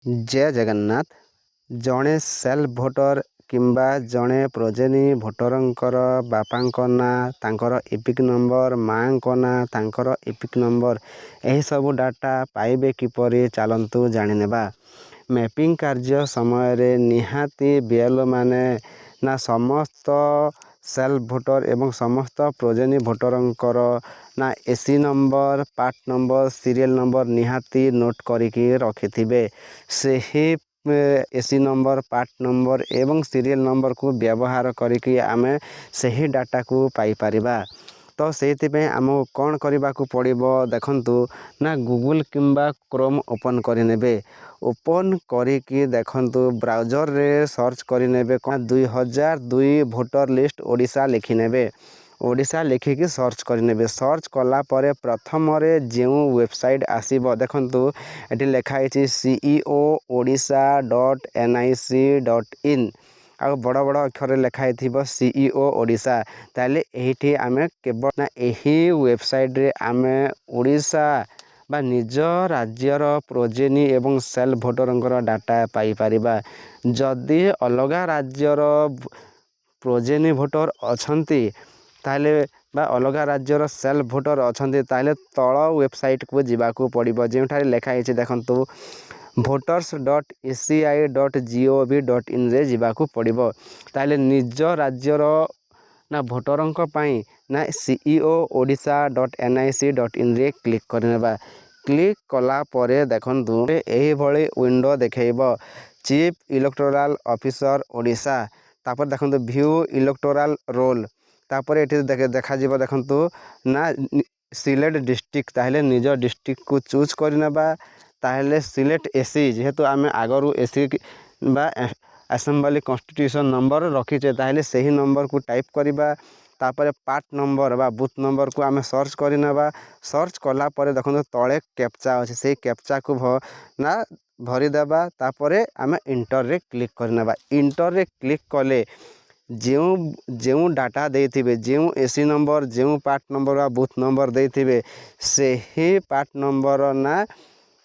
जय जगन्नाथ। जड़े self voter किंबा जड़े प्रोजेनी भोटरंकर बापांक ना तांकर इपिक नंबर माँ को ना तांकर इपिक नंबर यही सबू डाटा पाइबे किपरि चलतु जानिनेबा। मैपिंग कार्य समय रे निहाती बीएलओ माने ना समस्त सेल्फ भोटर एवं समस्त प्रोजेनी भोटरंकर ना AC number part number serial number निहाती नोट करिकी रखिथिबे। सही एसी नंबर पार्ट नंबर एवं सीरियल नंबर को व्यवहार करिकी आमे सही डाटा को पाई परिबा। तो से आमको कौन करने को पड़ो देखंतु ना गूगल किंबा क्रोम ओपन करेंगे। ओपन करिकी देखंतु ब्राउजर रे सर्च करेंगे 2002 भोटर लिस्ट ओडिशा लिखिनेबे। ओडिशा लिखिकी सर्च करेंगे। सर्च कला परे प्रथम रे जो वेबसाइट आसीबो देखंतु एटी लिखाई ceo.odisha.nic.in आ बड़ बड़ अक्षर लिखाई थी सीईओ ओडिशा। ताले एठी आमे केवल ना एही वेबसाइट रे आमे ओडिशा बा निज राज्यर प्रोजेनी एवं सेल्फ भोटरंकर डाटा पाई परिबा। जदि अलगा राज्यर प्रोजेनी भोटर अछंती ताले बा अलगा राज्यर सेल्फ भोटर अछंती ताले तल वेबसाइट को जीवाकू पड़िबो जेउठारे लिखाई देखंतु voters.eci.gov.in रे जीवाकू पड़िबो। ताले निज राज्यर ना भोटरंक पाई ना ceo.odisha.nic.in रे क्लिक करनेबा। क्लिक कला परे देखंतु एही भली विंडो देखेइबो चीफ इलेक्टोरल ऑफिसर ओडिशा। तापर देखंतु व्यू इलेक्टोरल रोल। तापर एठी देखा जिवो देखंतु ना सिलेक्ट डिस्ट्रिक्ट ताहले निज डिस्ट्रिक्ट को चूज करनेबा। ताहले सिलेक्ट एसी जेहेतु आमे आगरु एसी बा असेंबली कॉन्स्टिट्यूशन नंबर रखीचे ताहले सही नंबर को टाइप करिबा। तापर पार्ट नंबर बा बूथ नंबर को आमे सर्च करनेबा। सर्च कला परे देखंतु तळे कैप्चा अछि से कैप्चा को ना भरी देबा। तापरे आमे इंटर रे क्लिक करनेबा। इंटर रे क्लिक कले जो डाटा देथिबे जो एसी नंबर जो पार्ट नंबर बा बूथ नंबर देथिबे सही पार्ट नंबर ना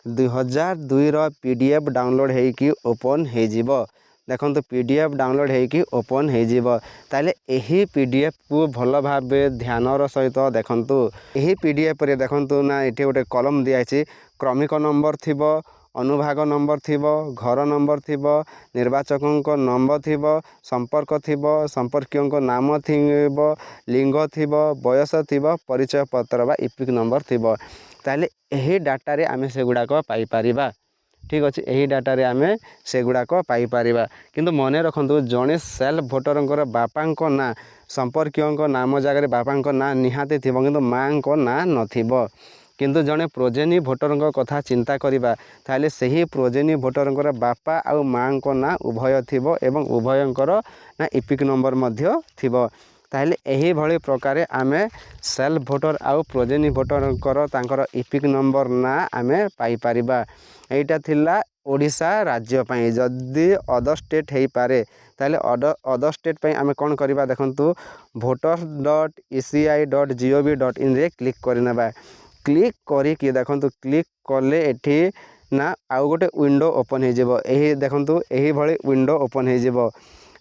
2002 रो पीडीएफ डाउनलोड हेकी ओपन हे जिवो। देखंतु पीडीएफ डाउनलोड हेकी ओपन हे जिवो। ताले एही पीडीएफ को भल भाबे ध्यानर सहित देखंतु। एही पीडीएफ रे देखंतु ना एठी गोटे कॉलम दिया अछि क्रमिक नंबर थिबो अनुभाग नंबर थिबो घर नंबर थिबो निर्वाचकक नंबर थिबो संपर्क थिबो संपर्कियों नाम थिबो लिंग थिबो बयस थिबो परिचय पत्र बा इपिक नंबर थिबो। ताले एही डाटा रे आमे से गुडा को पाई परिबा। ठीक अछि एही डाटा रे आमे से गुडा को पाई परिबा। किंतु मने रखंतु जणे सेल्फ भोटरंकर बापांक ना संपर्कियों नाम जगह बापांक ना निहाते थिबो किंतु मां को ना नथिबो। किंतु जड़े प्रोजेनी भोटरंक कथा चिंता करिबा ताले सही प्रोजेनी भोटरंकर बापा आउ मां को ना उभय थिबो एवं उभयंकर ना इपिक नंबर मध्य थिबो। ताले एही भली प्रकारे आमे सेल्फ भोटर आउ प्रोजेनी भोटरंकर तांकर इपिक नंबर ना आमे पाई परिबा। एटा थिला ओडिशा राज्य पई। जदि अदर स्टेट हेई पारे ताले अदर स्टेट पई आमे कोन करिबा देखंतु voters.eci.gov.in रे क्लिक करनेबा। क्लिक करिकी देखंतु क्लिक कले एठी ना आउ गोटे विंडो ओपन हे जिवो। एही देखंतु एही भली विंडो ओपन हे जिवो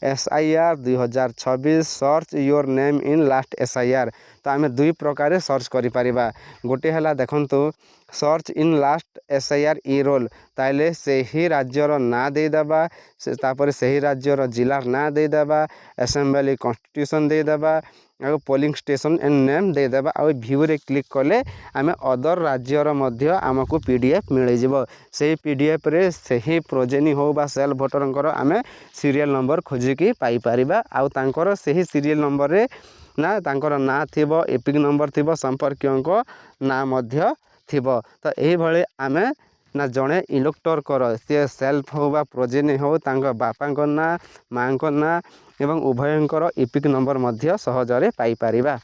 SIR 2026 search your name in last SIR। तो आमे दुई प्रकार सर्च करि परिबा। गोटे हला देखंतु सर्च इन लास्ट SIR ई रोल ताले सही राज्यर ना दे देबा तापर सही राज्यर जिलार ना दे देबा असेंबली कॉन्स्टिट्यूशन दे देबा आ पोलिंग स्टेशन एंड नेम दे देबा। आ व्यू रे क्लिक कले आमे अदर राज्यर मध्य आमको पीडीएफ मिले जिवो। सेही पीडीएफ रे सही प्रोजेनी हो बा सेल्फ भोटरंकर आमे सीरियल नंबर खोजिकी पाई परिबा। आ तांकर सही सीरियल नंबर रे ना तांकर ना थिबो एपिक नंबर थिबो संपर्कियों ना मध्य थिबो। तो एही भले आमे ना जड़े इलेक्टर कर से सेल्फ हो बा प्रोजेनी हो तांका बापांक ना मां को ना एवं उभयंकर इपिक नंबर मध्य सहजरे पाई परिबा।